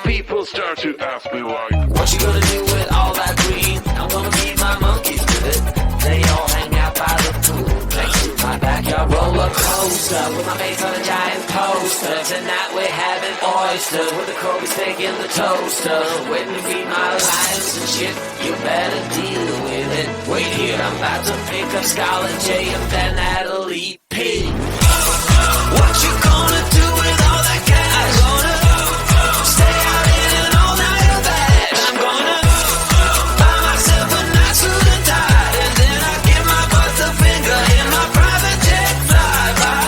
People start to ask me like, what you gonna do with all that green? I'm gonna feed my monkeys with it. They all hang out by the pool next to my backyard roller coaster with my mates on a giant poster. Tonight we're having oysters with the Kobe steak in the toaster. Waiting to feed my lions and shit. You better deal with it. Wait here, I'm about to pick up Scarlett J and then Natalie P. What you gonna do with all that cash? Gonna stay out in an all-nighter bag. I'm gonna buy myself a nice suit and tie, and then I give my boss a finger in my private jet flyby.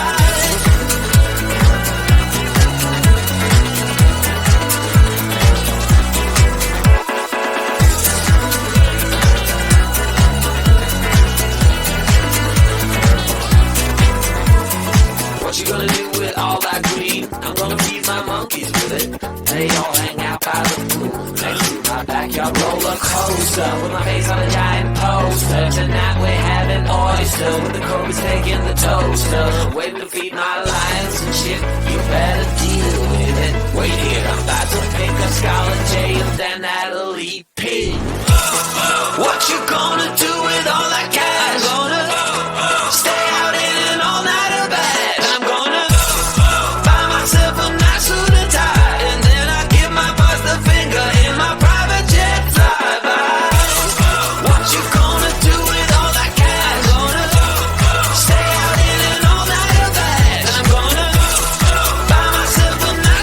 What you gonna do with all that green? I'm gonna feed my monkeys with it. They all hang out by the pool next to my backyard roller coaster with my face on a giant poster. Tonight we're having oysters with the Kobe steak in the toaster. Waiting to feed my lions and shit. You better deal with it. Wait here, I'm about to pick up Scarlett J and then Natalie P. What you gonna do with all that cash? Gonna stay out in an all-nighter bag. I'm gonna buy myself a nice suit and tie, and then I give my boss the finger in my private jet flyby. What you gonna do with all that cash? Gonna stay out in an all-nighter bag. I'm gonna buy myself a nice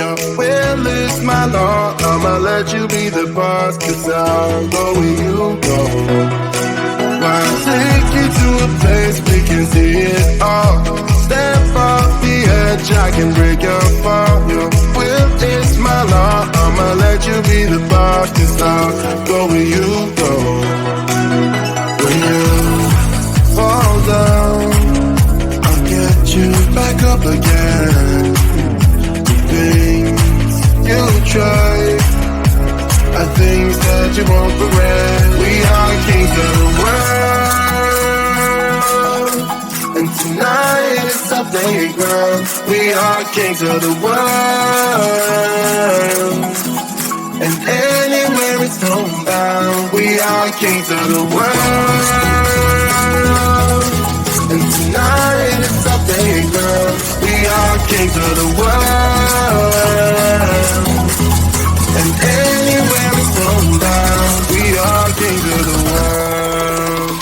Your will is my law. I'ma let you be the boss, 'cause I'll go where you go. I'll take you to a place we can see it all. Step off the edge, I can break your fall. Your will is my law. I'ma let you be the boss, 'cause I'll go where you go. When you fall down, I'll get you back up again. The things you try are things that you won't regret. We are kings of the world, and tonight is our playground. We are kings of the world, and anywhere it's homebound. We are kings of the world, and tonight is our playground. We are kings of the world, and anywhere it's homebound. We are kings of the world.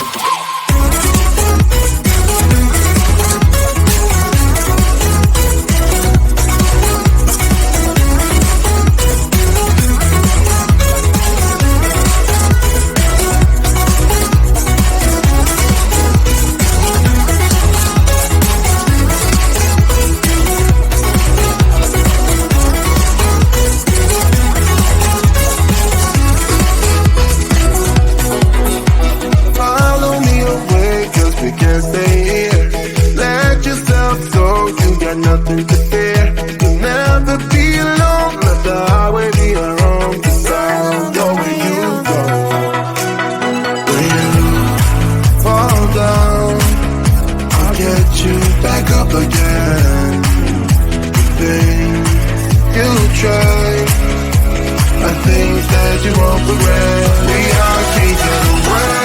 Nothing to fear. You'll never be alone. Let the highway be our own, 'cause I'll go where you go. When you fall down, I'll get you back up again. The things you try are things that you won't regret. We are kings of the world,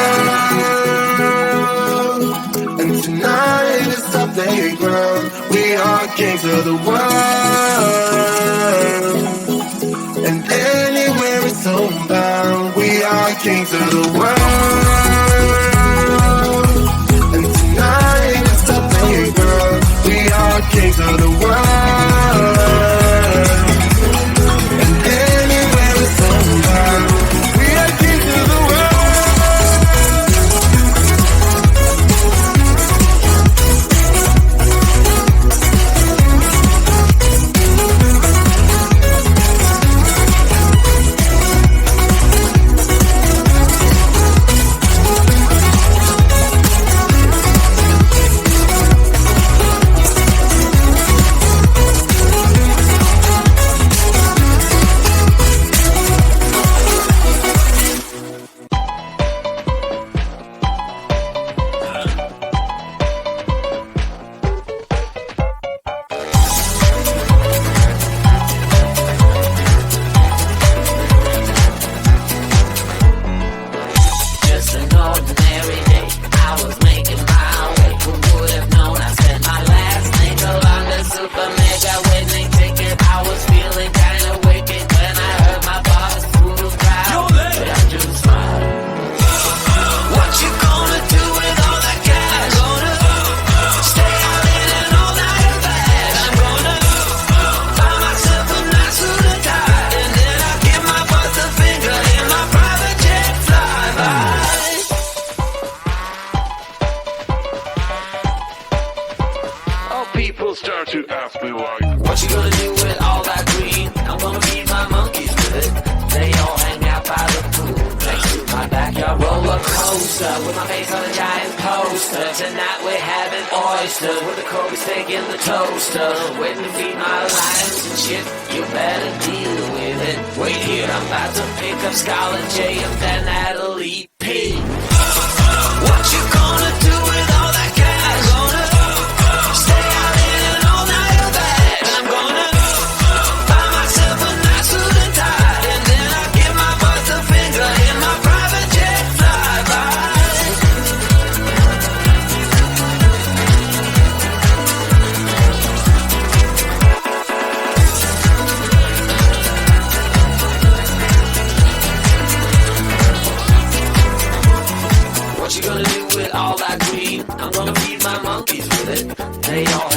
and tonight is our playground. We are kings of the world, and anywhere it's homebound. We are kings of the world, and tonight is our playground. We are kings of the world, and anywhere it's homebound. We are kings of the world. Start to ask me why. What you gonna do with all that green? I'm gonna feed my monkeys with it. They all hang out by the pool next to my backyard roller coaster with my face on a giant poster. Tonight we're having oysters with the Kobe steak in the toaster. Waiting to feed my lions and shit. You better deal with it. Wait here, I'm about to pick up Scarlett J and then Natalie P. What you gonna do with all that cash? Stay out in an all-nighter bag. I'm gonna buy myself a nice suit and tie, and then I'll give my boss a finger in my private jet flyby. What you gonna do with all that green? I'm gonna feed my monkeys with it. They all